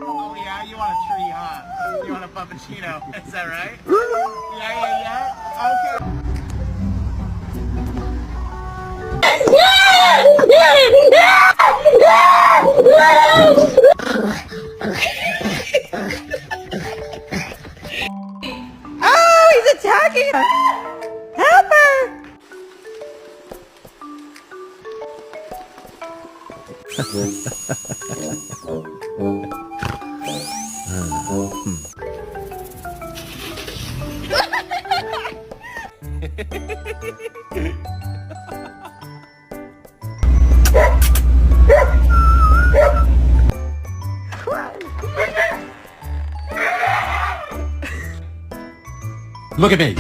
Oh yeah, you want a tree, huh? You want a puppuccino, is that right? Yeah. Okay. Oh, he's attacking her! Help her! Look at me.